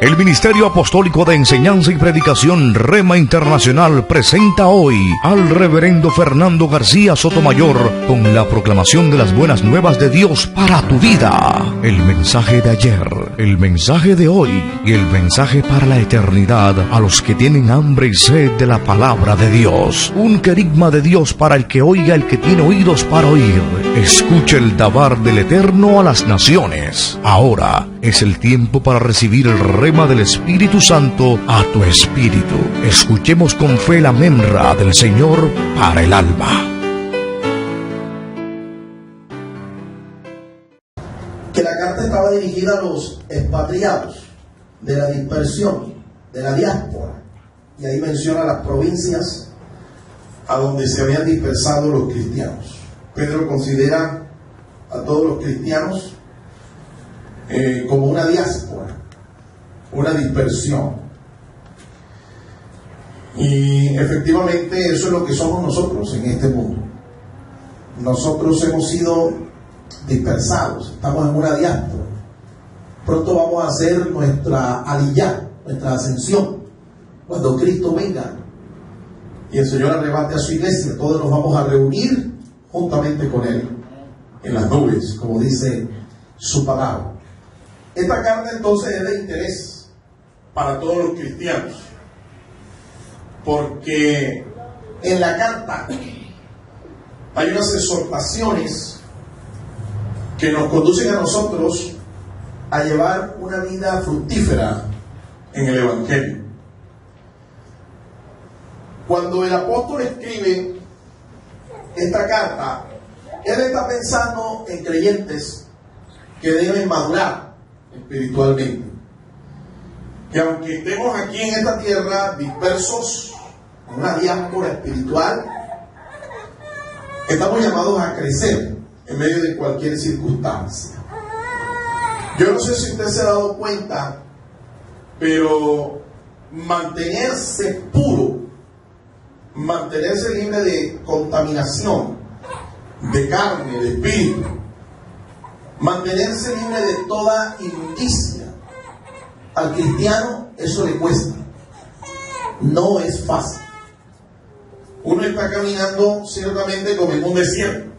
El Ministerio Apostólico de Enseñanza y Predicación Rema Internacional presenta hoy al Reverendo Fernando García Sotomayor con la proclamación de las buenas nuevas de Dios para tu vida. El mensaje de ayer, el mensaje de hoy y el mensaje para la eternidad a los que tienen hambre y sed de la palabra de Dios. Un querigma de Dios para el que oiga, el que tiene oídos para oír. Escuche el dabar del Eterno a las naciones. Ahora es el tiempo para recibir el rema del Espíritu Santo a tu espíritu. Escuchemos con fe la memra del Señor para el alma. Que la carta estaba dirigida a los expatriados de la dispersión, de la diáspora, y ahí menciona las provincias a donde se habían dispersado los cristianos. Pedro considera a todos los cristianos como una diáspora, una dispersión. Y efectivamente eso es lo que somos nosotros en este mundo. Nosotros hemos sido dispersados, estamos en una diáspora. Pronto vamos a hacer nuestra aliyá, nuestra ascensión, cuando Cristo venga y el Señor arrebate a su iglesia. Todos nos vamos a reunir juntamente con Él en las nubes, como dice su palabra. Esta carta entonces es de interés para todos los cristianos, porque en la carta hay unas exhortaciones que nos conducen a nosotros a llevar una vida fructífera en el Evangelio. Cuando el apóstol escribe esta carta, él está pensando en creyentes que deben madurar espiritualmente. Que aunque estemos aquí en esta tierra dispersos, en una diáspora espiritual, estamos llamados a crecer en medio de cualquier circunstancia. Yo no sé si usted se ha dado cuenta, pero mantenerse puro, mantenerse libre de contaminación, de carne, de espíritu, mantenerse libre de toda inmundicia, al cristiano eso le cuesta. No es fácil. Uno está caminando ciertamente como en un desierto,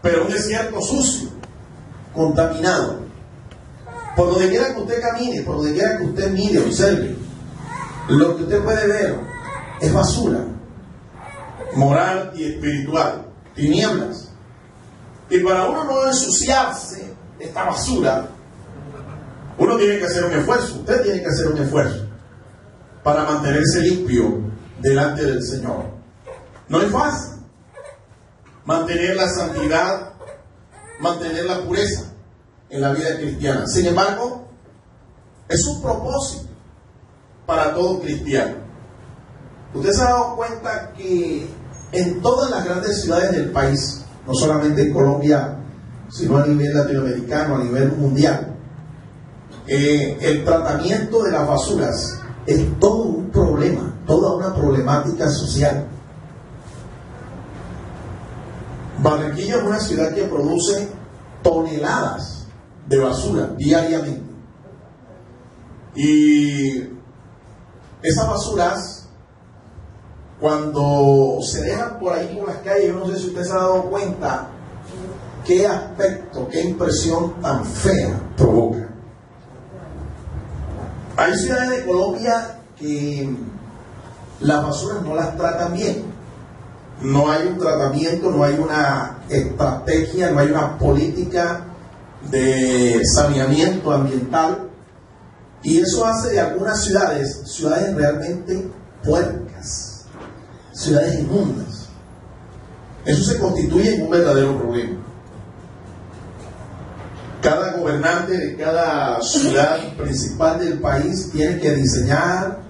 pero un desierto sucio, contaminado. Por donde quiera que usted camine, por donde quiera que usted mire, observe, lo que usted puede ver es basura moral y espiritual, tinieblas. Y para uno no ensuciarse esta basura, uno tiene que hacer un esfuerzo, usted tiene que hacer un esfuerzo para mantenerse limpio delante del Señor. No es fácil mantener la santidad, mantener la pureza en la vida cristiana. Sin embargo, es un propósito para todo cristiano. Usted se ha dado cuenta que en todas las grandes ciudades del país, no solamente en Colombia, sino a nivel latinoamericano, a nivel mundial, el tratamiento de las basuras es todo un problema, toda una problemática social. Barranquilla es una ciudad que produce toneladas de basura diariamente. Y esas basuras, cuando se dejan por ahí por las calles, yo no sé si usted se ha dado cuenta qué aspecto, qué impresión tan fea provoca. Hay ciudades de Colombia que las basuras no las tratan bien. No hay un tratamiento, no hay una estrategia, no hay una política de saneamiento ambiental. Y eso hace de algunas ciudades realmente puercas, ciudades inmundas. Eso se constituye en un verdadero problema. Cada gobernante de cada ciudad principal del país tiene que diseñar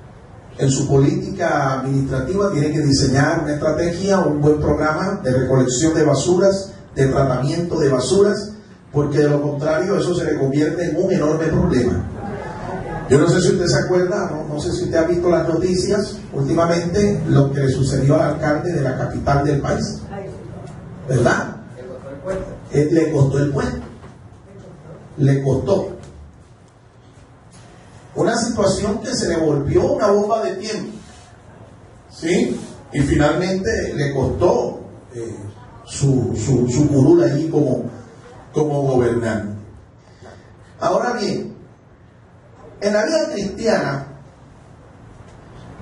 en su política administrativa, tiene que diseñar una estrategia o un buen programa de recolección de basuras, de tratamiento de basuras, porque de lo contrario eso se le convierte en un enorme problema. Yo no sé si usted se acuerda, no sé si usted ha visto las noticias últimamente, lo que le sucedió al alcalde de la capital del país, ¿verdad? Le costó el puesto. Le costó. Una situación que se le volvió una bomba de tiempo, ¿sí? Y finalmente le costó su curul allí como gobernante. Ahora bien, en la vida cristiana,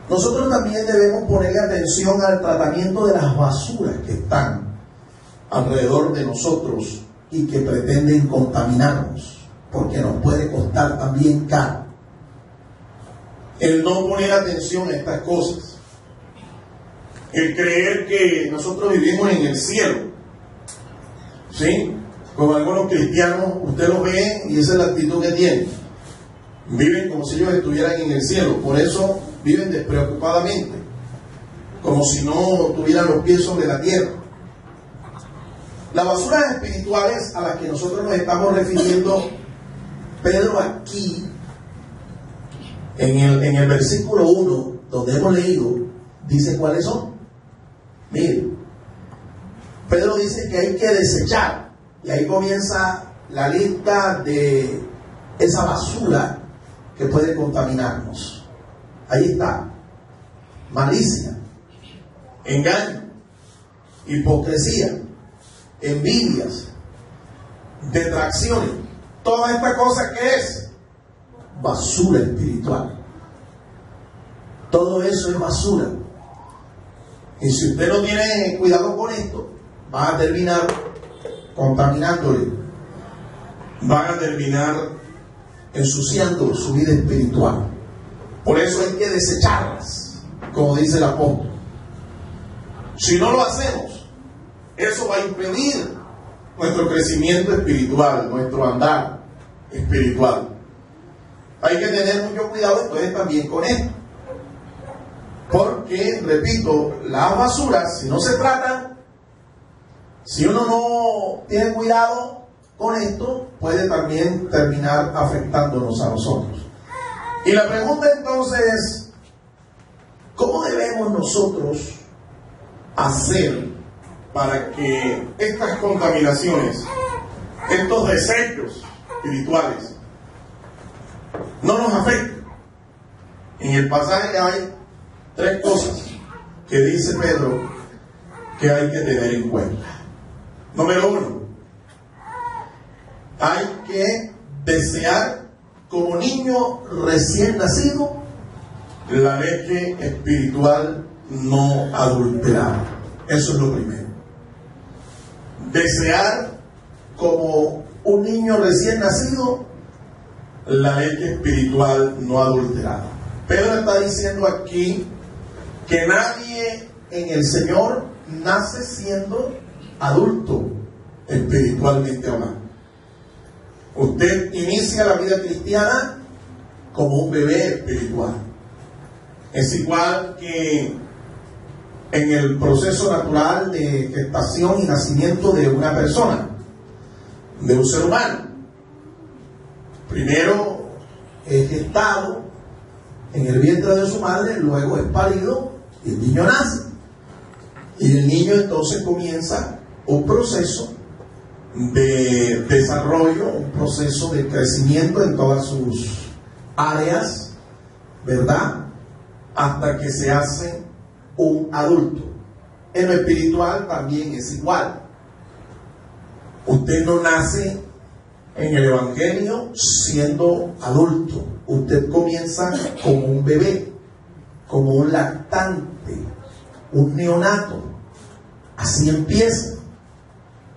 nosotros también debemos ponerle atención al tratamiento de las basuras que están alrededor de nosotros y que pretenden contaminarnos, porque nos puede costar también caro el no poner atención a estas cosas, el creer que nosotros vivimos en el cielo, ¿sí? Como algunos cristianos, usted los ve y esa es la actitud que tienen. Viven como si ellos estuvieran en el cielo, por eso viven despreocupadamente, como si no tuvieran los pies sobre la tierra. Las basuras espirituales a las que nosotros nos estamos refiriendo, Pedro aquí, en el versículo 1, donde hemos leído, dice cuáles son. Miren, Pedro dice que hay que desechar, y ahí comienza la lista de esa basura que puede contaminarnos. Ahí está: malicia, engaño, hipocresía, envidias, detracciones. Toda esta cosa que es basura espiritual. Todo eso es basura. Y si usted no tiene cuidado con esto, va a terminar contaminándole, van a terminar ensuciando su vida espiritual. Por eso hay que desecharlas, como dice el apóstol. Si no lo hacemos, eso va a impedir nuestro crecimiento espiritual, nuestro andar espiritual. Hay que tener mucho cuidado entonces también con esto, porque, repito, las basuras, si no se tratan, si uno no tiene cuidado con esto, puede también terminar afectándonos a nosotros. Y la pregunta entonces es, ¿cómo debemos nosotros hacer para que estas contaminaciones, estos desechos espirituales, no nos afecten? En el pasaje hay 3 cosas que dice Pedro que hay que tener en cuenta. Número 1, hay que desear como niño recién nacido la leche espiritual no adulterada. Eso es lo primero. Desear como un niño recién nacido la leche espiritual no adulterada. Pedro está diciendo aquí que nadie en el Señor nace siendo adulto espiritualmente hablando. Usted inicia la vida cristiana como un bebé espiritual. Es igual que en el proceso natural de gestación y nacimiento de una persona, de un ser humano. Primero es gestado en el vientre de su madre, luego es parido y el niño nace. Y el niño entonces comienza un proceso de desarrollo, un proceso de crecimiento en todas sus áreas, ¿verdad? Hasta que se hace un adulto. En lo espiritual también es igual. Usted no nace en el Evangelio siendo adulto. Usted comienza como un bebé, como un lactante, un neonato. Así empieza.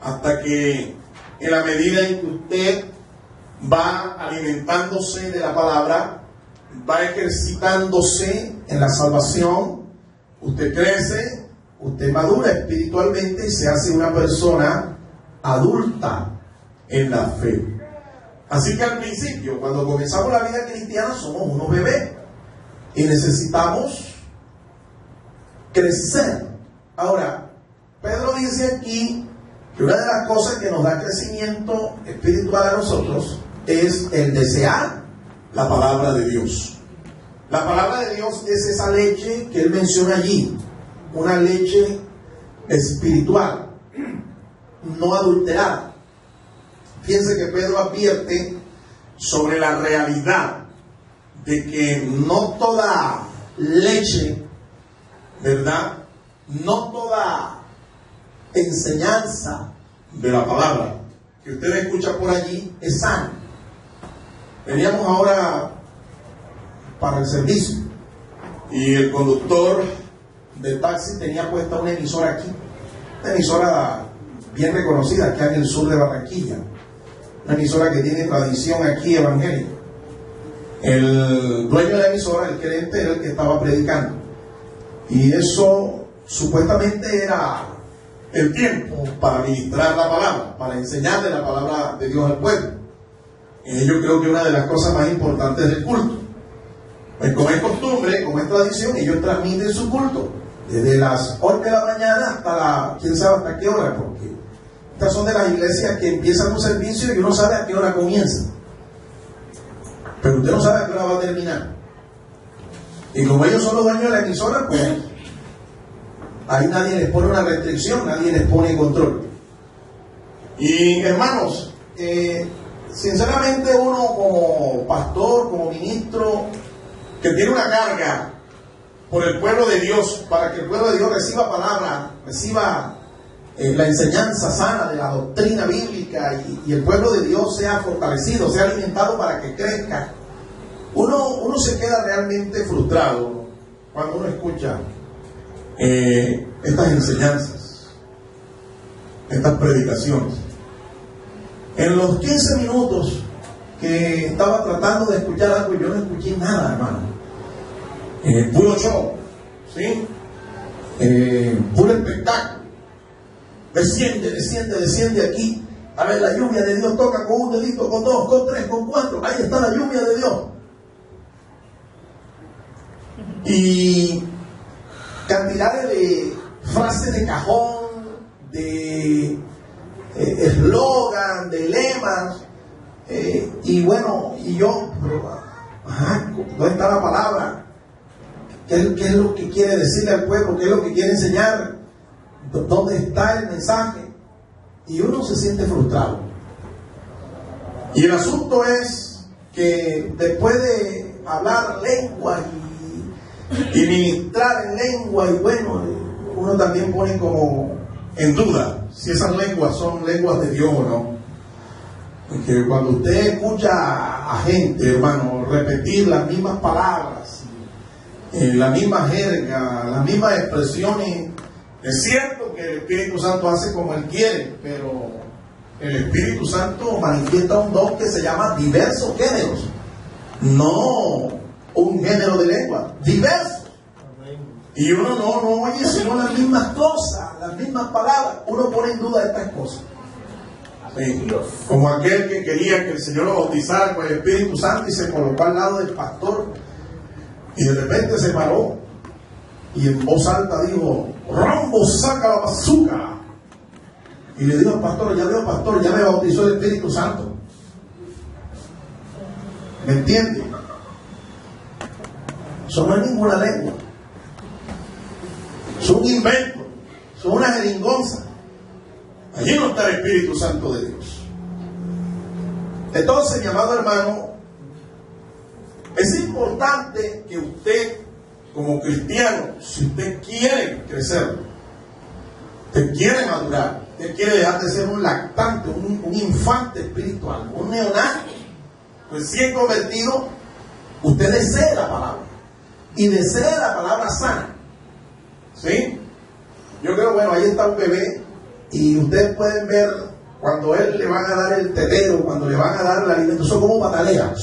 Hasta que en la medida en que usted va alimentándose de la palabra, va ejercitándose en la salvación, usted crece, usted madura espiritualmente y se hace una persona adulta en la fe. Así que al principio, cuando comenzamos la vida cristiana, somos unos bebés y necesitamos crecer. Ahora, Pedro dice aquí que una de las cosas que nos da crecimiento espiritual a nosotros es el desear la palabra de Dios. La palabra de Dios es esa leche que él menciona allí, una leche espiritual, no adulterada. Fíjense que Pedro advierte sobre la realidad de que no toda leche, ¿verdad? No toda enseñanza de la palabra que usted escucha por allí es sana. Veníamos ahora para el servicio y el conductor del taxi tenía puesta una emisora aquí, una emisora bien reconocida aquí en el sur de Barranquilla, una emisora que tiene tradición aquí evangélica. El dueño de la emisora, el gerente, era el que estaba predicando, y eso supuestamente era el tiempo para ministrar la palabra, para enseñarle la palabra de Dios al pueblo. Yo creo que una de las cosas más importantes del culto, pues como es costumbre, como es tradición, ellos transmiten su culto desde las 8 de la mañana hasta quién sabe hasta qué hora, porque estas son de las iglesias que empiezan un servicio y uno sabe a qué hora comienza, pero usted no sabe a qué hora va a terminar. Y como ellos son los dueños de la emisora, pues ahí nadie les pone una restricción, nadie les pone control. Y hermanos, sinceramente uno como pastor, como ministro, que tiene una carga por el pueblo de Dios, para que el pueblo de Dios reciba palabra, reciba la enseñanza sana de la doctrina bíblica, y el pueblo de Dios sea fortalecido, sea alimentado para que crezca, uno se queda realmente frustrado cuando uno escucha estas enseñanzas, estas predicaciones. En los 15 minutos que estaba tratando de escuchar algo, yo no escuché nada, hermano. Puro show, ¿sí? Puro espectáculo. Desciende aquí. A ver, la lluvia de Dios toca con un dedito, con dos, con tres, con cuatro. Ahí está la lluvia de Dios. Y cantidades de frases de cajón, de eslogan, de lemas, y bueno, y yo, pero, ¿dónde está la palabra? ¿Qué es lo que quiere decirle al pueblo? ¿Qué es lo que quiere enseñar? ¿Dónde está el mensaje? Y uno se siente frustrado. Y el asunto es que después de hablar lengua y ministrar en lengua, y bueno, uno también pone como en duda si esas lenguas son lenguas de Dios o no. Porque cuando usted escucha a gente, hermano, repetir las mismas palabras, la misma jerga, las mismas expresiones, es cierto que el Espíritu Santo hace como Él quiere, pero el Espíritu Santo manifiesta un don que se llama diversos géneros, no un género de lengua, diversos. Y uno no oye sino las mismas cosas, las mismas palabras. Uno pone en duda estas cosas. Sí. Como aquel que quería que el Señor lo bautizara con el Espíritu Santo y se colocó al lado del pastor, y de repente se paró y en voz alta dijo: Rambo, saca la bazooka. Y le dijo al pastor: ya veo, pastor, ya me bautizó el Espíritu Santo. ¿Me entiende? Eso no es ninguna lengua. Es un invento, es una jeringonza. Allí no está el Espíritu Santo de Dios. Entonces, mi amado hermano, es importante que usted, como cristiano, si usted quiere crecer, usted quiere madurar, usted quiere dejar de ser un lactante, un infante espiritual, un neonato, recién convertido, usted desee la palabra, y desee la palabra sana. ¿Sí? Yo creo, bueno, ahí está un bebé, y ustedes pueden ver cuando él le van a dar el tetero, cuando le van a dar el alimento, eso como patalea.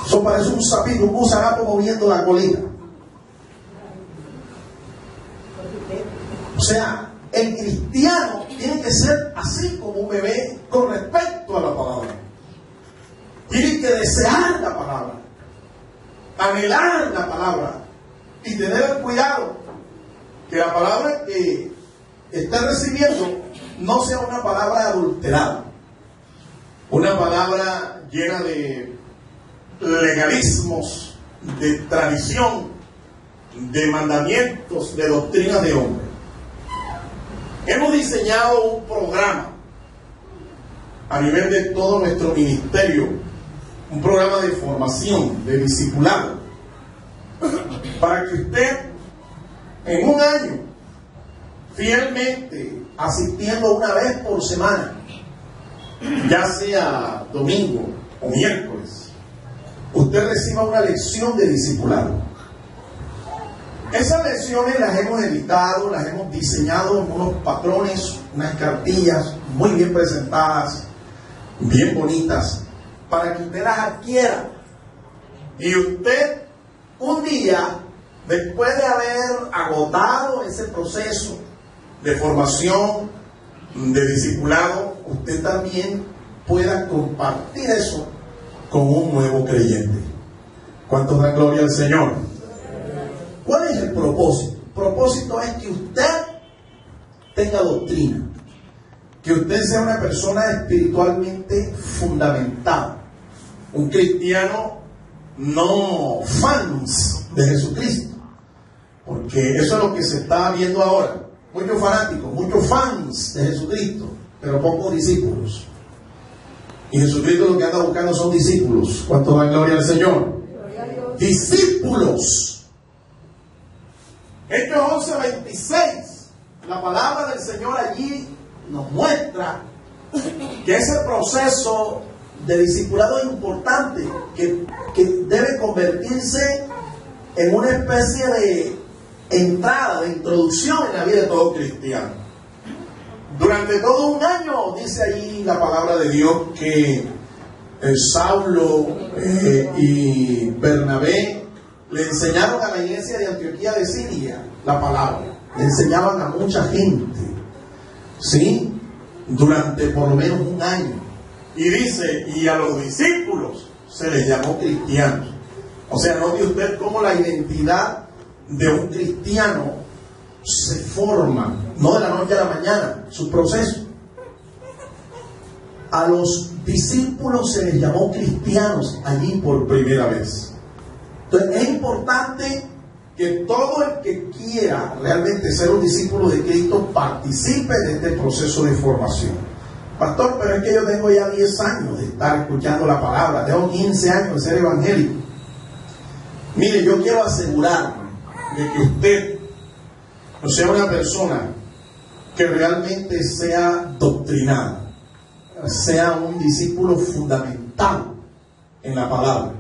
Eso parece un sapito, un gusanapo moviendo la colita. O sea, el cristiano tiene que ser así como un bebé con respecto a la palabra. Tiene que desear la palabra, anhelar la palabra y tener el cuidado que la palabra que está recibiendo no sea una palabra adulterada, una palabra llena de legalismos, de tradición, de mandamientos, de doctrina de hombre. Hemos diseñado un programa a nivel de todo nuestro ministerio un programa de formación, de discipulado, para que usted en un año, fielmente asistiendo una vez por semana, ya sea domingo o miércoles, usted reciba una lección de discipulado. Esas lecciones las hemos editado, las hemos diseñado en unos patrones, unas cartillas muy bien presentadas, bien bonitas, para que usted las adquiera. Y usted un día, después de haber agotado ese proceso de formación, de discipulado, usted también pueda compartir eso con un nuevo creyente. ¿Cuántos dan gloria al Señor? ¿Cuál es el propósito? El propósito es que usted tenga doctrina, que usted sea una persona espiritualmente fundamentada, un cristiano no fans de Jesucristo, porque eso es lo que se está viendo ahora. Muchos fanáticos, muchos fans de Jesucristo, pero pocos discípulos. Y Jesucristo lo que anda buscando son discípulos. ¿Cuánto dan gloria al Señor? Discípulos. Hechos 11:26. La palabra del Señor allí nos muestra que ese proceso de discipulado es importante, que debe convertirse en una especie de entrada, de introducción en la vida de todo cristiano. Durante todo un año, dice ahí la palabra de Dios, que Saulo y Bernabé le enseñaron a la iglesia de Antioquía de Siria la palabra, le enseñaban a mucha gente, ¿sí? Durante por lo menos un año. Y dice, y a los discípulos se les llamó cristianos. O sea, note usted cómo la identidad de un cristiano se forma, no de la noche a la mañana, su proceso. A los discípulos se les llamó cristianos allí por primera vez. Entonces es importante que todo el que quiera realmente ser un discípulo de Cristo participe de este proceso de formación. Pastor, pero es que yo tengo ya 10 años de estar escuchando la palabra, tengo 15 años de ser evangélico. Mire, yo quiero asegurarme de que usted no sea una persona que realmente sea doctrinada, sea un discípulo fundamental en la palabra.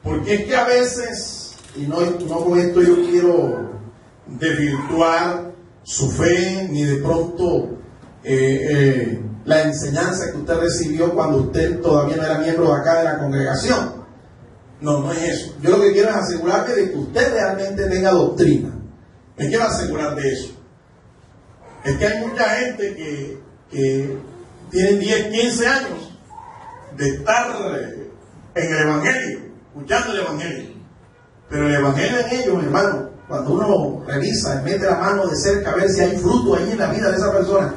Porque es que a veces, y no con esto yo quiero desvirtuar su fe, ni de pronto la enseñanza que usted recibió cuando usted todavía no era miembro de acá de la congregación. No es eso. Yo lo que quiero es asegurarme de que usted realmente tenga doctrina. Me quiero asegurar de eso. Es que hay mucha gente que tienen 10, 15 años de estar en el Evangelio, escuchando el Evangelio. Pero el Evangelio en ellos, hermano, cuando uno revisa y mete la mano de cerca a ver si hay fruto ahí en la vida de esa persona,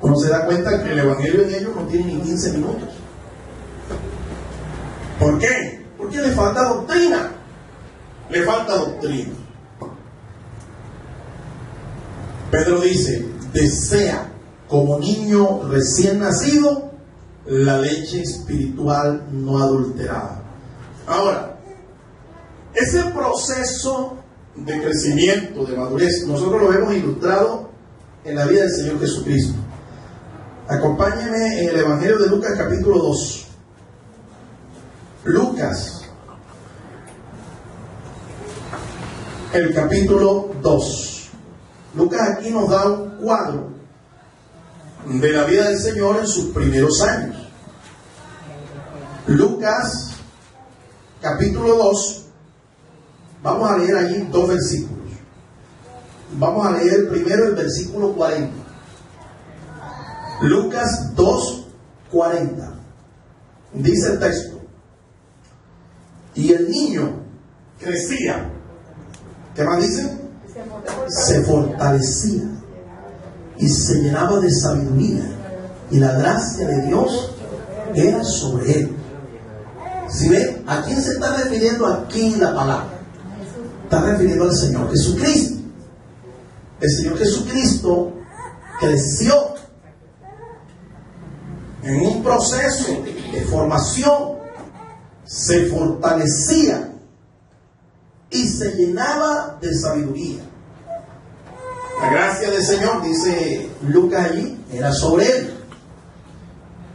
uno se da cuenta que el Evangelio en ellos no tiene ni 15 minutos. ¿Por qué? Porque le falta doctrina. Le falta doctrina. Pedro dice, desea como niño recién nacido la leche espiritual no adulterada. Ahora, ese proceso de crecimiento, de madurez, nosotros lo vemos ilustrado en la vida del Señor Jesucristo. Acompáñenme en el Evangelio de Lucas capítulo 2. Lucas, el capítulo 2. Lucas aquí nos da un cuadro de la vida del Señor en sus primeros años. Lucas capítulo 2, vamos a leer allí 2 versículos. Vamos a leer primero el versículo 40. Lucas 2, 40. Dice el texto: y el niño crecía. ¿Qué más dice? Se fortalecía y se llenaba de sabiduría, y la gracia de Dios era sobre él. Si ven, ¿a quién se está refiriendo aquí la palabra? Está refiriendo al Señor Jesucristo. El Señor Jesucristo creció en un proceso de formación, se fortalecía y se llenaba de sabiduría. La gracia del Señor, dice Lucas allí, era sobre él.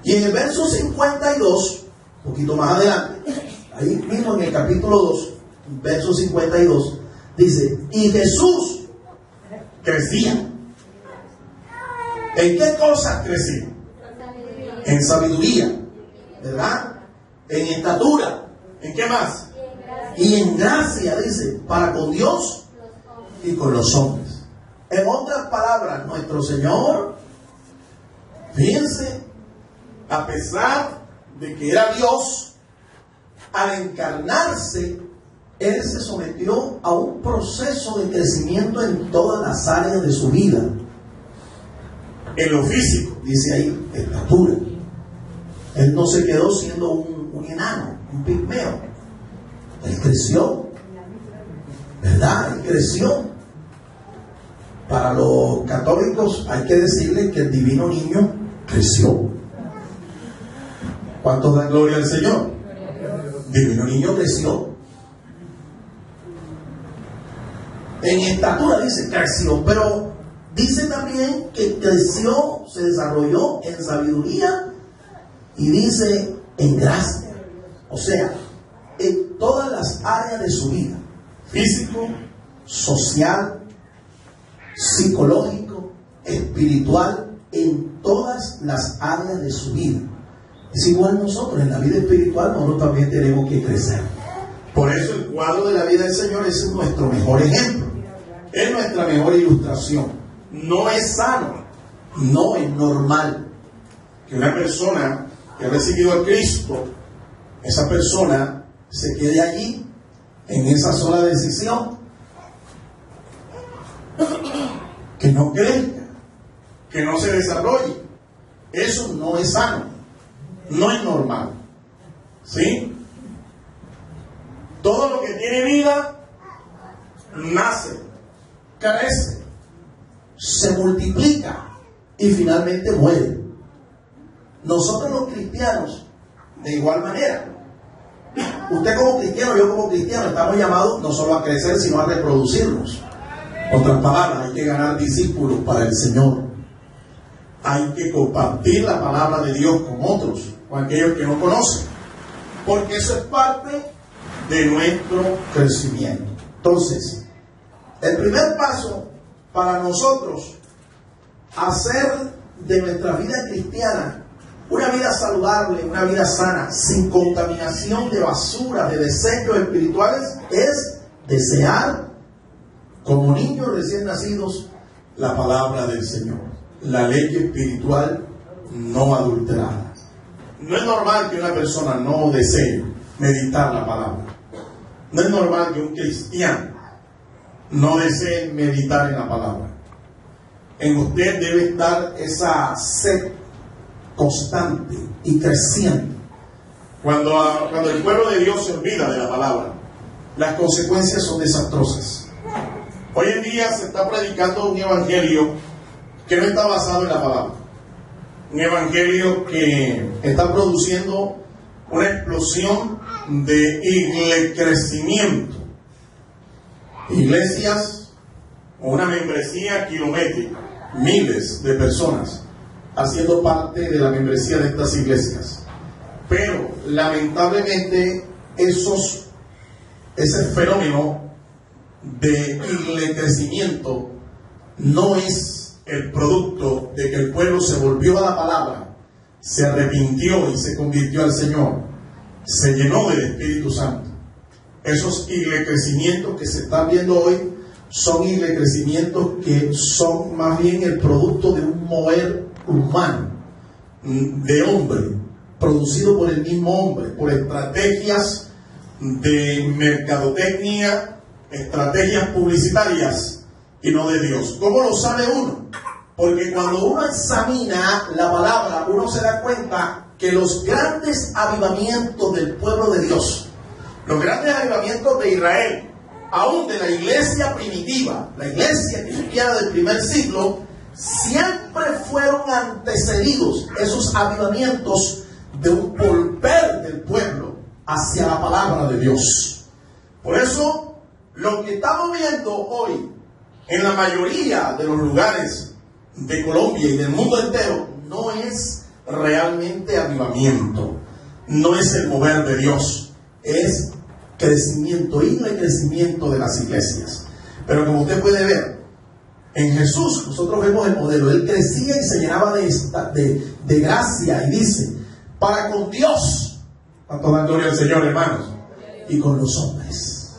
Y en el verso 52, un poquito más adelante, ahí mismo en el capítulo 2, verso 52, dice, y Jesús crecía. ¿En qué cosas crecía? En sabiduría, ¿verdad? En estatura. ¿En qué más? Y en gracia, dice, para con Dios y con los hombres. En otras palabras, nuestro Señor, fíjense, a pesar de que era Dios, al encarnarse, Él se sometió a un proceso de crecimiento en todas las áreas de su vida. En lo físico, dice ahí, estatura. Él no se quedó siendo un enano, un pigmeo. Él creció, ¿verdad? Él creció. Para los católicos hay que decirle que el divino niño creció. ¿Cuántos dan gloria al Señor? El divino niño creció. En estatura dice creció, pero dice también que creció, se desarrolló en sabiduría y dice en gracia. O sea, en todas las áreas de su vida, físico, social, psicológico, espiritual, en todas las áreas de su vida. Es igual nosotros, en la vida espiritual nosotros también tenemos que crecer. Por eso el cuadro de la vida del Señor es nuestro mejor ejemplo, es nuestra mejor ilustración. No es sano, no es normal que una persona que ha recibido a Cristo, esa persona se quede allí en esa sola decisión, que no crezca, que no se desarrolle. Eso no es sano, no es normal, ¿sí? Todo lo que tiene vida nace, crece, se multiplica y finalmente muere. Nosotros los cristianos, de igual manera, usted como cristiano, yo como cristiano, estamos llamados no solo a crecer, sino a reproducirnos. Otras palabras, hay que ganar discípulos para el Señor. Hay que compartir la palabra de Dios con otros, con aquellos que no conocen, porque eso es parte de nuestro crecimiento. Entonces, el primer paso para nosotros hacer de nuestra vida cristiana una vida saludable, una vida sana, sin contaminación de basura, de desechos espirituales, es desear, como niños recién nacidos, la palabra del Señor, la ley espiritual no adulterada. No es normal que una persona no desee meditar la palabra. No es normal que un cristiano no desee meditar en la palabra. En usted debe estar esa sed constante y creciente. Cuando el pueblo de Dios se olvida de la palabra, las consecuencias son desastrosas. Hoy en día se está predicando un evangelio que no está basado en la palabra. Un evangelio que está produciendo una explosión de crecimiento. Iglesias o una membresía kilométrica, miles de personas haciendo parte de la membresía de estas iglesias. Pero lamentablemente ese fenómeno de crecimiento no es el producto de que el pueblo se volvió a la palabra, se arrepintió y se convirtió al Señor, se llenó del Espíritu Santo. Esos crecimientos que se están viendo hoy son crecimientos que son más bien el producto de un mover humano, de hombre, producido por el mismo hombre, por estrategias de mercadotecnia, estrategias publicitarias y no de Dios. ¿Cómo lo sabe uno? Porque cuando uno examina la palabra, uno se da cuenta que los grandes avivamientos del pueblo de Dios, los grandes avivamientos de Israel, aún de la iglesia primitiva, la iglesia cristiana del primer siglo, siempre fueron antecedidos esos avivamientos de un volver del pueblo hacia la palabra de Dios. Por eso, lo que estamos viendo hoy en la mayoría de los lugares de Colombia y del mundo entero no es realmente avivamiento, no es el mover de Dios, es crecimiento, himno y crecimiento de las iglesias. Pero como usted puede ver, en Jesús nosotros vemos el modelo. Él crecía y se llenaba de gracia, y dice, para con Dios, ¿cuánto dan gloria al Señor, hermanos? Y con los hombres.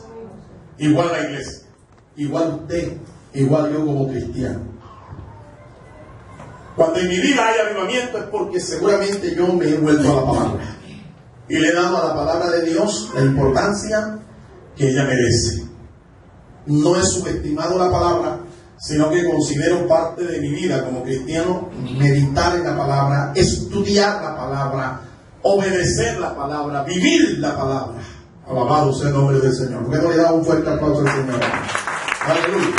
Igual la iglesia, igual usted, igual yo como cristiano. Cuando en mi vida hay avivamiento es porque seguramente yo me he vuelto a la palabra y le he dado a la palabra de Dios la importancia que ella merece. No he subestimado la palabra, sino que considero parte de mi vida como cristiano meditar en la palabra, estudiar la palabra, obedecer la palabra, vivir la palabra. Alabado sea el nombre del Señor. ¿Por qué no le da un fuerte aplauso al Señor? Aleluya.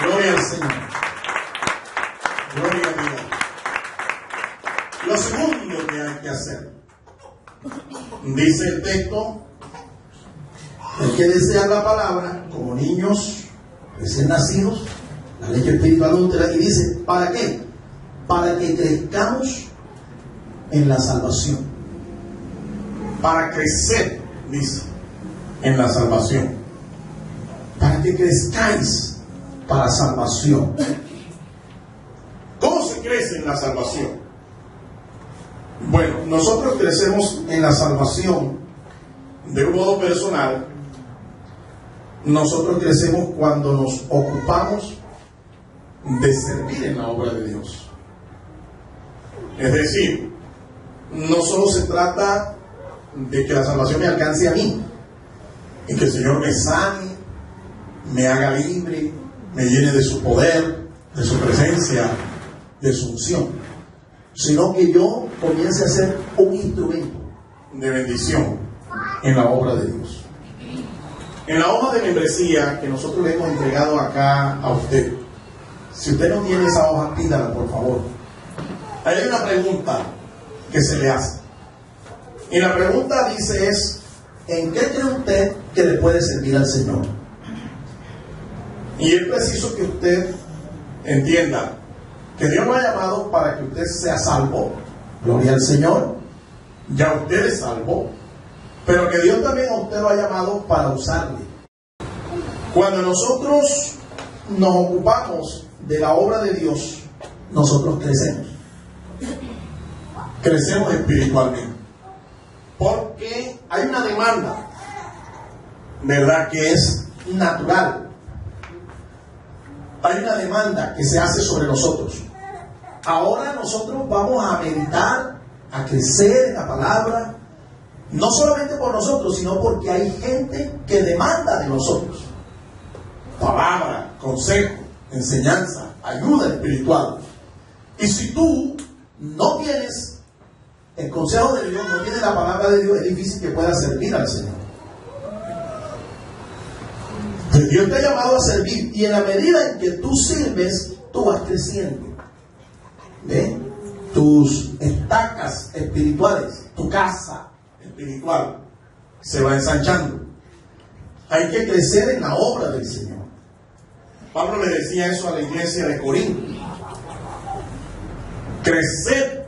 Gloria al Señor. Gloria a Dios. Lo segundo que hay que hacer, dice el texto, hay que desear la palabra como niños recién nacidos, la leche espiritual adúltera, y dice, ¿para qué? Para que crezcamos en la salvación. Para crecer, dice, en la salvación. Para que crezcáis para salvación. ¿Cómo se crece en la salvación? Bueno, nosotros crecemos en la salvación de un modo personal. Nosotros crecemos cuando nos ocupamos de servir en la obra de Dios. Es decir, no solo se trata de que la salvación me alcance a mí y que el Señor me sane, me haga libre, me llene de su poder, de su presencia, de su unción, sino que yo comience a ser un instrumento de bendición en la obra de Dios. En la hoja de membresía que nosotros le hemos entregado acá a usted, si usted no tiene esa hoja, pídala por favor. Ahí hay una pregunta que se le hace. Y la pregunta dice es, ¿en qué cree usted que le puede servir al Señor? Y es preciso que usted entienda que Dios lo ha llamado para que usted sea salvo. Gloria al Señor. Ya usted es salvo. Pero que Dios también a usted lo ha llamado para usarle. Cuando nosotros nos ocupamos de la obra de Dios, nosotros crecemos. Crecemos espiritualmente. Porque hay una demanda, ¿verdad?, que es natural. Hay una demanda que se hace sobre nosotros. Ahora nosotros vamos a meditar, a crecer en la palabra, no solamente por nosotros, sino porque hay gente que demanda de nosotros palabra, consejo, enseñanza, ayuda espiritual. Y si tú no tienes el consejo de Dios, no tienes la palabra de Dios, es difícil que puedas servir al Señor. Entonces, Dios te ha llamado a servir, y en la medida en que tú sirves, tú vas creciendo. ¿Ve? Tus estacas espirituales, tu casa espiritual se va ensanchando. Hay que crecer en la obra del Señor. Pablo le decía eso a la iglesia de Corinto. Crecer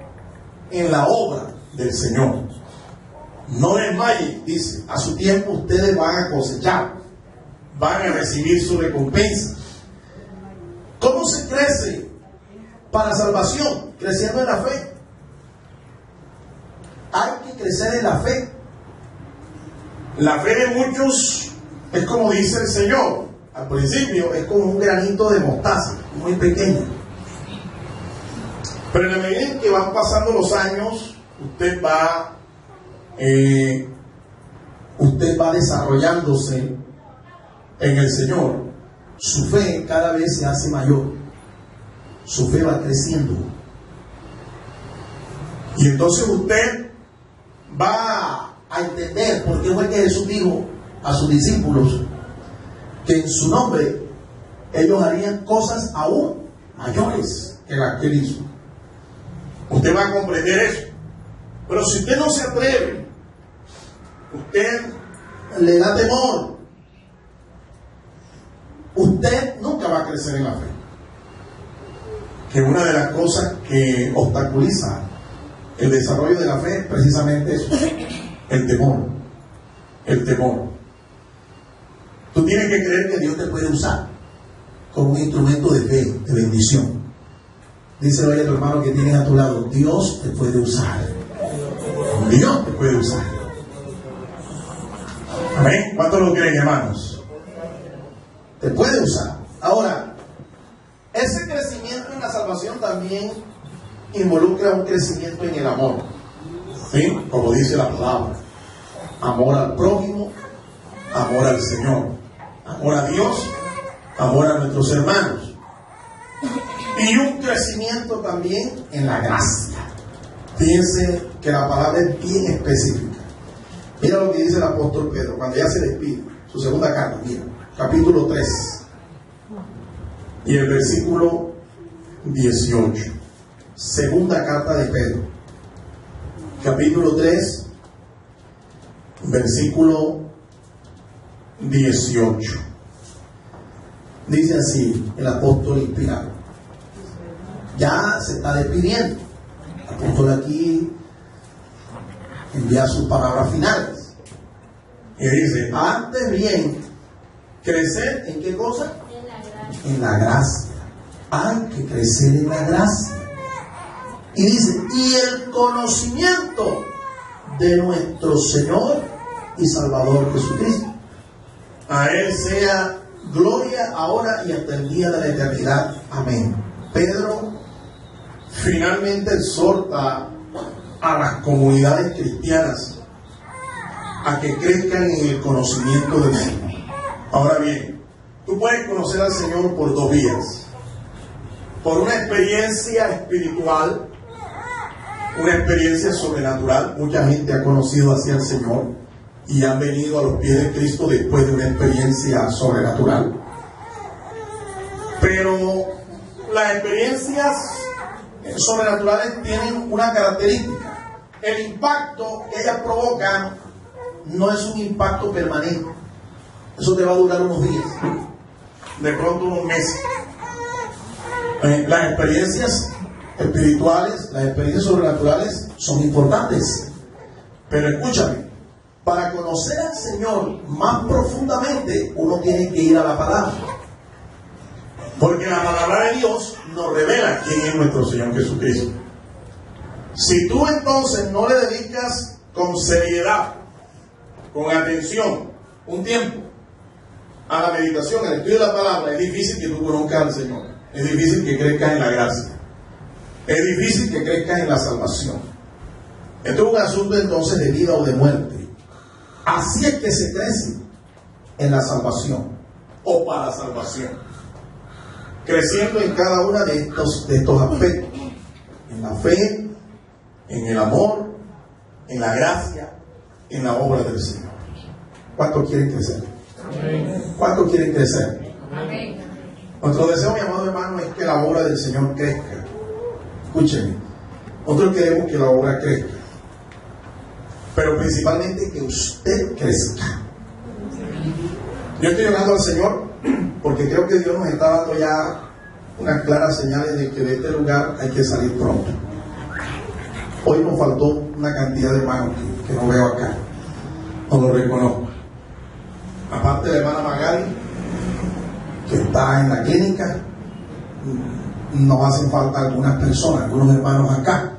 en la obra del Señor. No desmayen, dice, a su tiempo ustedes van a cosechar, van a recibir su recompensa. ¿Cómo se crece para salvación? Creciendo en la fe. Hay que crecer en la fe. La fe de muchos es como dice el Señor. Al principio es como un granito de mostaza, muy pequeño. Pero en la medida en que van pasando los años, usted va desarrollándose en el Señor. Su fe cada vez se hace mayor. Su fe va creciendo. Y entonces usted va a entender por qué fue que Jesús dijo a sus discípulos que en su nombre ellos harían cosas aún mayores que las que él hizo. Usted va a comprender eso. Pero si usted no se atreve usted le da temor, usted nunca va a crecer en la fe. Que una de las cosas que obstaculiza el desarrollo de la fe es precisamente eso, el temor. El temor. Tú tienes que creer que Dios te puede usar como un instrumento de fe, de bendición. Díselo a tu hermano que tienes a tu lado: Dios te puede usar. Dios te puede usar. Amén. ¿Cuántos lo creen, hermanos? Te puede usar. Ahora, ese crecimiento en la salvación también involucra un crecimiento en el amor. ¿Sí? Como dice la palabra. Amor al prójimo, amor al Señor, amor a Dios, amor a nuestros hermanos. Y un crecimiento también en la gracia. Fíjense que la palabra es bien específica. Mira lo que dice el apóstol Pedro cuando ya se despide, su segunda carta, mira, capítulo 3 y el versículo 18. Segunda carta de Pedro, capítulo 3, versículo 18. Dice así el apóstol inspirado. Ya se está despidiendo. El apóstol aquí envía sus palabras finales. Y dice: antes bien, crecer en qué cosa? En la gracia. Hay que crecer en la gracia. Y dice: y el conocimiento de nuestro Señor y Salvador Jesucristo. A Él sea gloria ahora y hasta el día de la eternidad. Amén. Pedro finalmente exhorta a las comunidades cristianas a que crezcan en el conocimiento del Señor. Ahora bien, tú puedes conocer al Señor por dos vías: por una experiencia espiritual, una experiencia sobrenatural. Mucha gente ha conocido hacia el Señor y han venido a los pies de Cristo después de una experiencia sobrenatural. Pero las experiencias sobrenaturales tienen una característica: el impacto que ellas provocan no es un impacto permanente. Eso te va a durar unos días, de pronto unos meses. Las experiencias espirituales, las experiencias sobrenaturales son importantes, pero escúchame, para conocer al Señor más profundamente uno tiene que ir a la palabra, porque la palabra de Dios nos revela quién es nuestro Señor Jesucristo. Si tú entonces no le dedicas con seriedad, con atención, un tiempo a la meditación, al estudio de la palabra, es difícil que tú conozcas al Señor. Es difícil que crezcas en la gracia. Es difícil que crezcas en la salvación. Esto es un asunto entonces de vida o de muerte. Así es que se crece en la salvación o para la salvación, creciendo en cada uno de estos aspectos: en la fe, en el amor, en la gracia, en la obra del Señor. ¿Cuántos quieren crecer? ¿Cuántos quieren crecer? Amén. Nuestro deseo, mi amado hermano, es que la obra del Señor crezca. Escúchenme, nosotros queremos que la obra crezca, pero principalmente que usted crezca. Yo estoy orando al Señor porque creo que Dios nos está dando ya unas claras señales de que de este lugar hay que salir pronto. Hoy nos faltó una cantidad de hermanos que no veo acá, no lo reconozco. Aparte de la hermana Magali, que está en la clínica, nos hacen falta algunas personas, algunos hermanos acá.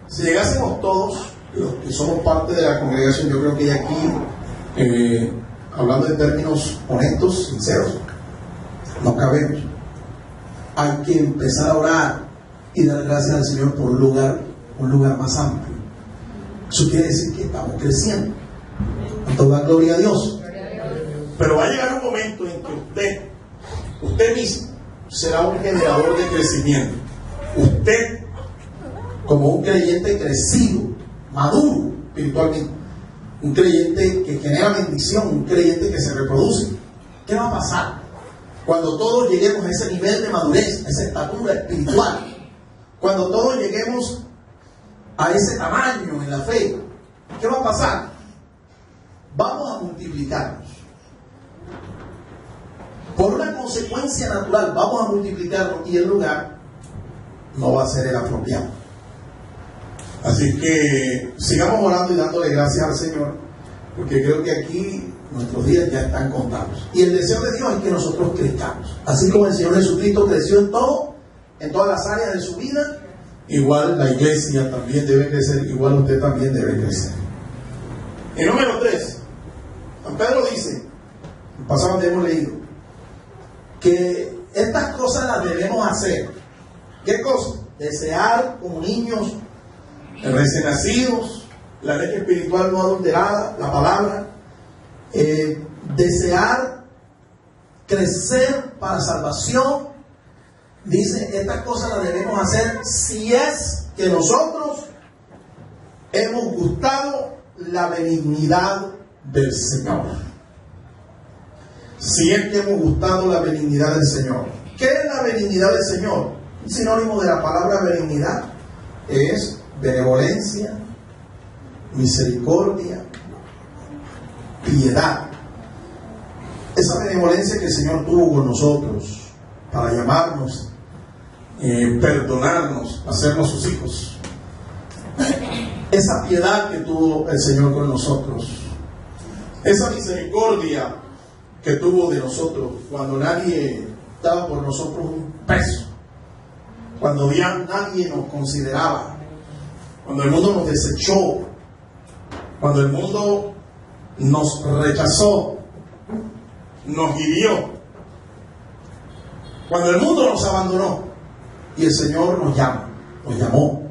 Si llegásemos todos, los que somos parte de la congregación, yo creo que aquí, hablando en términos honestos, sinceros, no cabemos. Hay que empezar a orar y dar gracias al Señor por un lugar más amplio. Eso quiere decir que estamos creciendo. Toda gloria a Dios. Pero va a llegar un momento en que usted mismo será un generador de crecimiento. Usted, como un creyente crecido, maduro espiritualmente, un creyente que genera bendición, un creyente que se reproduce. ¿Qué va a pasar cuando todos lleguemos a ese nivel de madurez, a esa estatura espiritual? Cuando todos lleguemos a ese tamaño en la fe, ¿qué va a pasar? vamos a multiplicarnos. Por una consecuencia natural, vamos a multiplicarnos y el lugar no va a ser el apropiado. Así que sigamos orando y dándole gracias al Señor, porque creo que aquí nuestros días ya están contados. Y el deseo de Dios es que nosotros crezcamos. Así como el Señor Jesucristo creció en todo, en todas las áreas de su vida, igual la iglesia también debe crecer, igual usted también debe crecer. Y número 3, San Pedro dice, el pasado hemos leído, que estas cosas las debemos hacer. ¿Qué cosas? Desear como niños recién nacidos, la leche espiritual no adulterada, la palabra, desear crecer para salvación. Dice, estas cosas las debemos hacer si es que nosotros hemos gustado la benignidad del Señor. Si es que hemos gustado la benignidad del Señor. ¿Qué es la benignidad del Señor? Un sinónimo de la palabra benignidad es benevolencia, misericordia, piedad. Esa benevolencia que el Señor tuvo con nosotros para llamarnos, perdonarnos, hacernos sus hijos. Esa piedad que tuvo el Señor con nosotros, esa misericordia que tuvo de nosotros cuando nadie daba por nosotros un peso, cuando ya nadie nos consideraba, cuando el mundo nos desechó, cuando el mundo nos rechazó, nos hirió, cuando el mundo nos abandonó y el Señor nos llamó.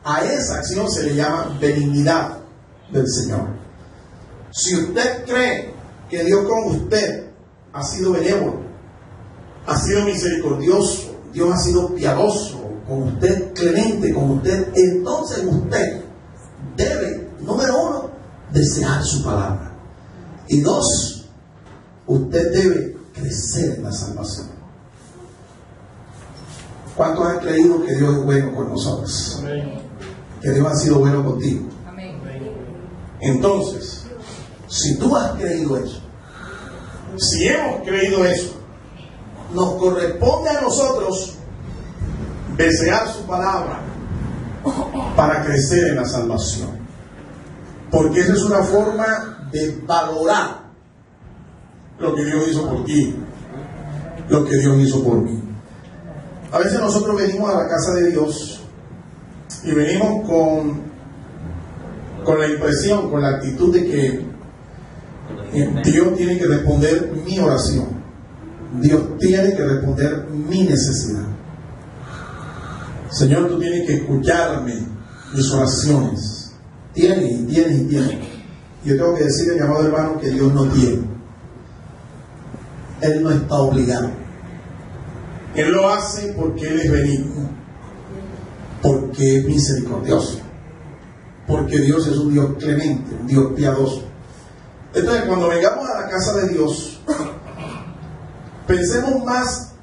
A esa acción se le llama benignidad del Señor. Si usted cree que Dios con usted ha sido benévolo, ha sido misericordioso, Dios ha sido piadoso con usted, clemente con usted, entonces usted debe, número 1, desear su palabra. Y 2, usted debe crecer en la salvación. ¿Cuántos han creído que Dios es bueno con nosotros? Amén. Que Dios ha sido bueno contigo. Amén. Entonces, si tú has creído eso, si hemos creído eso, nos corresponde a nosotros desear su palabra para crecer en la salvación. Porque esa es una forma de valorar lo que Dios hizo por ti, lo que Dios hizo por mí. A veces nosotros venimos a la casa de Dios y venimos con la impresión, con la actitud de que Dios tiene que responder mi oración. Dios tiene que responder mi necesidad. Señor, tú tienes que escucharme mis oraciones. Tienes. Yo tengo que decirle, mi amado hermano, que Dios no tiene. Él no está obligado. Él lo hace porque Él es benigno, porque es misericordioso, porque Dios es un Dios clemente, un Dios piadoso. Entonces, cuando vengamos a la casa de Dios, pensemos más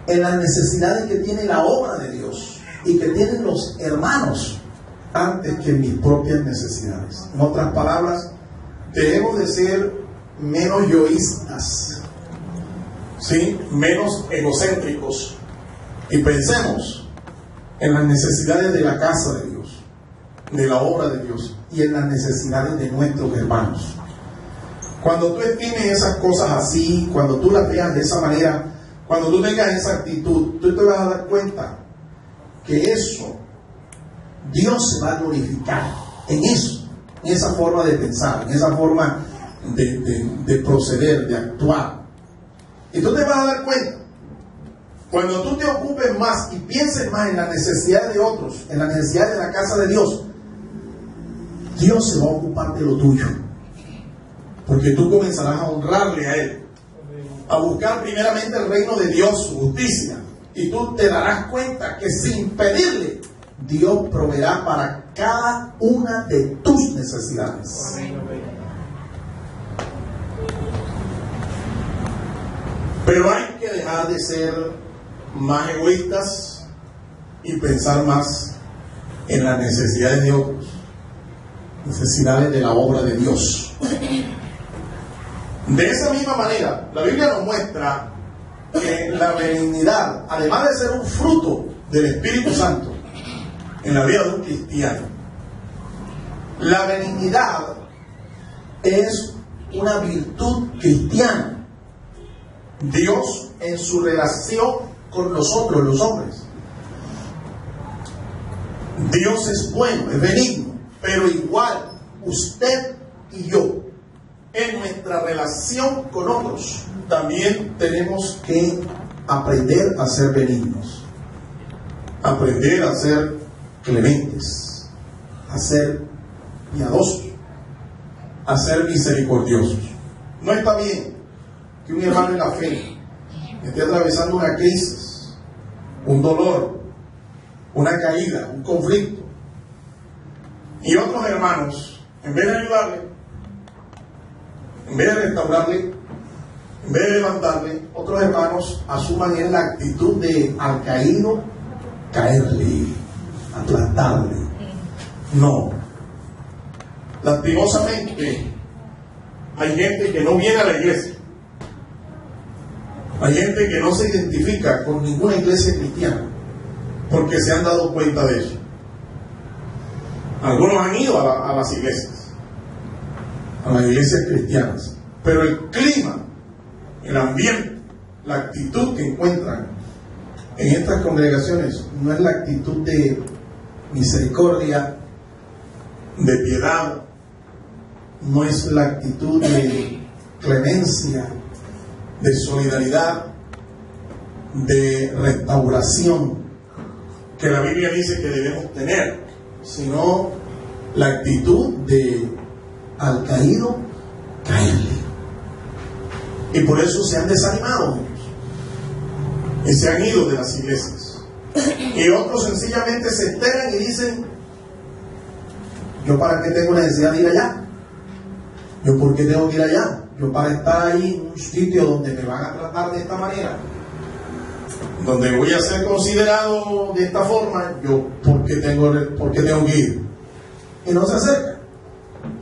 en las necesidades que tiene la obra de Dios y que tienen los hermanos antes que mis propias necesidades. En otras palabras, debemos de ser menos yoístas, ¿sí? Menos egocéntricos, y pensemos en las necesidades de la casa de Dios, de la obra de Dios y en las necesidades de nuestros hermanos. Cuando tú estimes esas cosas así, cuando tú las veas de esa manera, cuando tú tengas esa actitud, tú te vas a dar cuenta que eso, Dios se va a glorificar en eso, en esa forma de pensar, en esa forma de proceder, de actuar. Y tú te vas a dar cuenta, cuando tú te ocupes más y pienses más en la necesidad de otros, en la necesidad de la casa de Dios, Dios se va a ocupar de lo tuyo. Porque tú comenzarás a honrarle a Él, a buscar primeramente el reino de Dios, su justicia. Y tú te darás cuenta que sin pedirle, Dios proveerá para cada una de tus necesidades. Pero hay que dejar de ser más egoístas y pensar más en las necesidades de otros. necesidades de la obra de Dios. De esa misma manera, la Biblia nos muestra que la benignidad, además de ser un fruto del Espíritu Santo en la vida de un cristiano, la benignidad es una virtud cristiana. Dios, en su relación con nosotros, los hombres, Dios es bueno, es benigno, pero igual usted y yo, en nuestra relación con otros, también tenemos que aprender a ser benignos, aprender a ser clementes, a ser piadosos, a ser misericordiosos. No está bien que un hermano en la fe esté atravesando una crisis, un dolor, una caída, un conflicto, y otros hermanos, en vez de ayudarle, en vez de restaurarle, en vez de levantarle, otros hermanos asuman en la actitud de al caído caerle, aplastarle. No. Lastimosamente hay gente que no viene a la iglesia, hay gente que no se identifica con ninguna iglesia cristiana porque se han dado cuenta de eso. Algunos han ido a las iglesias, a las iglesias cristianas, pero el clima, el ambiente, la actitud que encuentran en estas congregaciones no es la actitud de misericordia, de piedad, no es la actitud de clemencia, de solidaridad, de restauración que la Biblia dice que debemos tener, sino la actitud de al caído caerle. Y por eso se han desanimado y se han ido de las iglesias, y otros sencillamente se enteran y dicen: ¿yo para qué tengo necesidad de ir allá? ¿Yo por qué tengo que ir allá? ¿Yo para estar ahí en un sitio donde me van a tratar de esta manera, donde voy a ser considerado de esta forma? ¿Yo por qué tengo que ir? Y no se acercan,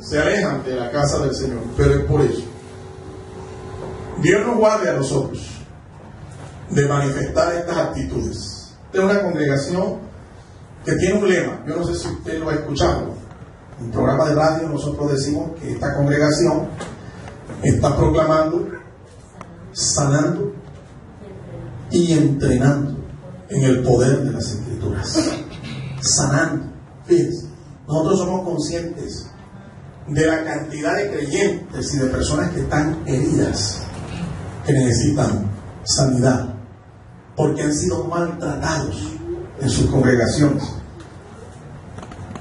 se alejan de la casa del Señor. Pero es por eso. Dios nos guarde a nosotros de manifestar estas actitudes. Esta es una congregación que tiene un lema. Yo no sé si usted lo ha escuchado. En un programa de radio nosotros decimos que esta congregación está proclamando, sanando y entrenando en el poder de las Escrituras. Sanando. Fíjense, nosotros somos conscientes de la cantidad de creyentes y de personas que están heridas, que necesitan sanidad, porque han sido maltratados en sus congregaciones,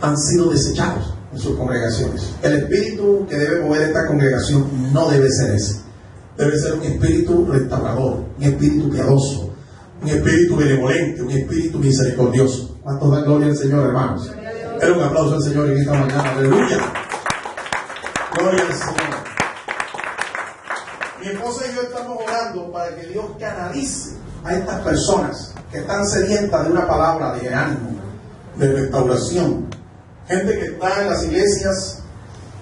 han sido desechados en sus congregaciones. El espíritu que debe mover esta congregación no debe ser ese. Debe ser un espíritu restaurador, un espíritu piadoso, un espíritu benevolente, un espíritu misericordioso. ¿Cuántos dan gloria al Señor, hermanos? Denle un aplauso al Señor en esta mañana. Aleluya. Gloria al Señor. Mi esposa y yo estamos orando para que Dios canalice a estas personas que están sedientas de una palabra de ánimo, de restauración. Gente que está en las iglesias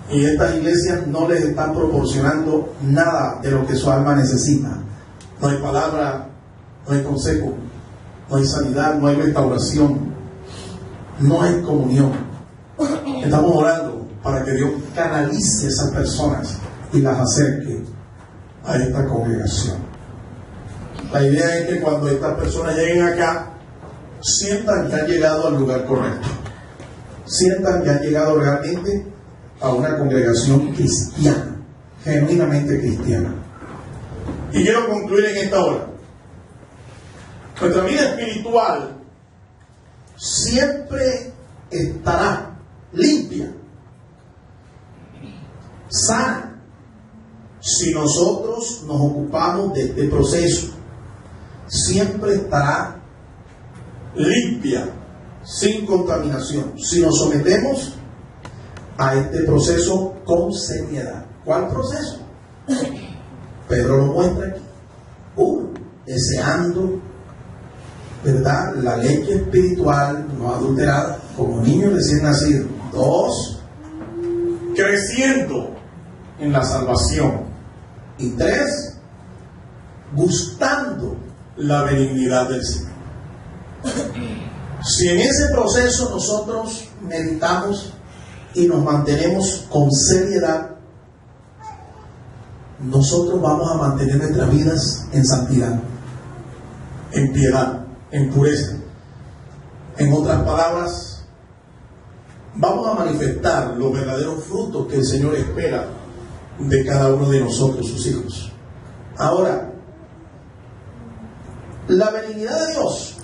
y estas iglesias no les están proporcionando nada de lo que su alma necesita. No hay palabra, no hay consejo, no hay sanidad, no hay restauración, no hay comunión. Estamos orando para que Dios canalice a esas personas y las acerque a esta congregación. La idea es que cuando estas personas lleguen acá, sientan que han llegado al lugar correcto, sientan que han llegado realmente a una congregación cristiana, genuinamente cristiana. Y quiero concluir en esta hora. Nuestra vida espiritual siempre estará limpia, sana, si nosotros nos ocupamos de este proceso. Siempre estará limpia, sin contaminación, si nos sometemos a este proceso con seriedad. ¿Cuál proceso? Pedro lo muestra aquí. Uno, deseando, ¿verdad?, la leche espiritual no adulterada como niños recién nacidos. Dos, en la salvación. Y 3, gustando la benignidad del Señor. Si en ese proceso nosotros meditamos y nos mantenemos con seriedad, nosotros vamos a mantener nuestras vidas en santidad, en piedad, en pureza. En otras palabras, vamos a manifestar los verdaderos frutos que el Señor espera de cada uno de nosotros, sus hijos. Ahora, la benignidad de Dios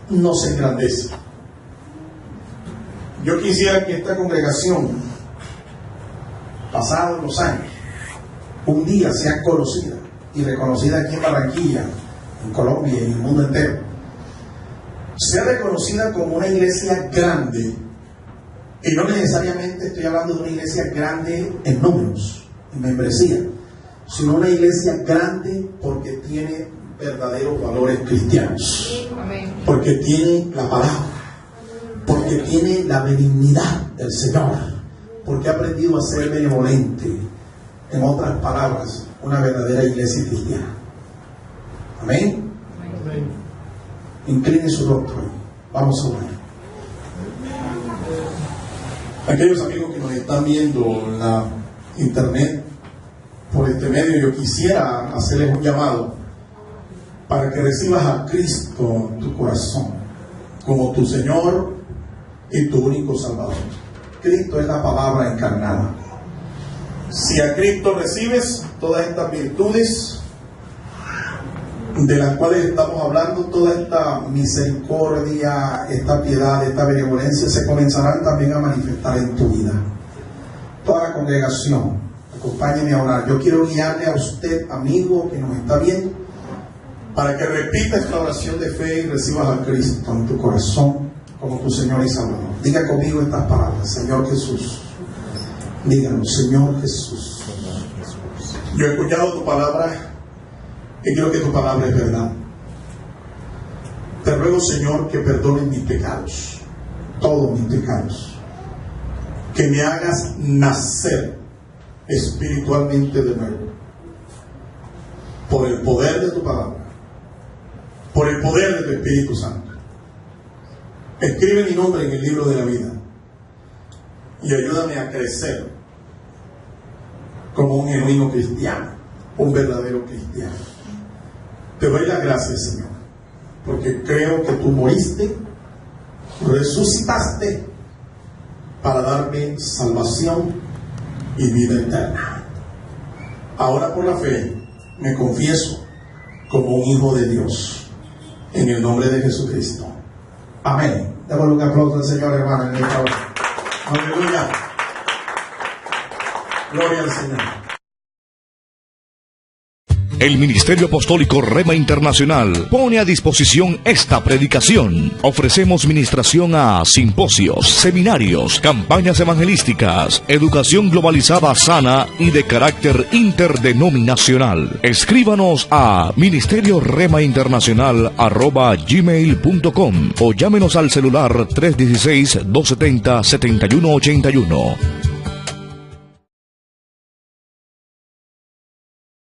nos engrandece. Yo quisiera que esta congregación, pasados los años, un día sea conocida y reconocida aquí en Barranquilla, en Colombia y en el mundo entero. Sea reconocida como una iglesia grande, y no necesariamente estoy hablando de una iglesia grande en números, en membresía, sino una iglesia grande porque tiene verdaderos valores cristianos, porque tiene la palabra, porque tiene la benignidad del Señor, porque ha aprendido a ser benevolente. En otras palabras, una verdadera iglesia cristiana. Amén. Amén. Incline su rostro. Vamos a orar. Aquellos amigos que nos están viendo en la internet, por este medio, yo quisiera hacerles un llamado para que recibas a Cristo en tu corazón como tu Señor y tu único Salvador. Cristo es la palabra encarnada. Si a Cristo recibes, todas estas virtudes de las cuales estamos hablando, toda esta misericordia, esta piedad, esta benevolencia, se comenzarán también a manifestar en tu vida. Toda la congregación, acompáñeme a orar. Yo quiero guiarle a usted, amigo que nos está viendo, para que repita esta oración de fe y recibas a Cristo en tu corazón como tu Señor y Salvador. Diga conmigo estas palabras: Señor Jesús. Díganos: Señor Jesús. Yo he escuchado tu palabra y creo que tu palabra es verdad. Te ruego, Señor, que perdones mis pecados, todos mis pecados, que me hagas nacer espiritualmente de nuevo, por el poder de tu palabra, por el poder de tu Espíritu Santo. Escribe mi nombre en el libro de la vida y ayúdame a crecer como un genuino cristiano, un verdadero cristiano. Te doy las gracias, Señor, porque creo que tú moriste, resucitaste para darme salvación y vida eterna. Ahora, por la fe, me confieso como un hijo de Dios, en el nombre de Jesucristo. Amén. Démosle un aplauso al Señor, hermano, en esta hora. Aleluya. Gloria al Señor. El Ministerio Apostólico Rema Internacional pone a disposición esta predicación. Ofrecemos ministración a simposios, seminarios, campañas evangelísticas, educación globalizada sana y de carácter interdenominacional. Escríbanos a ministerioremainternacional@gmail.com o llámenos al celular 316-270-7181.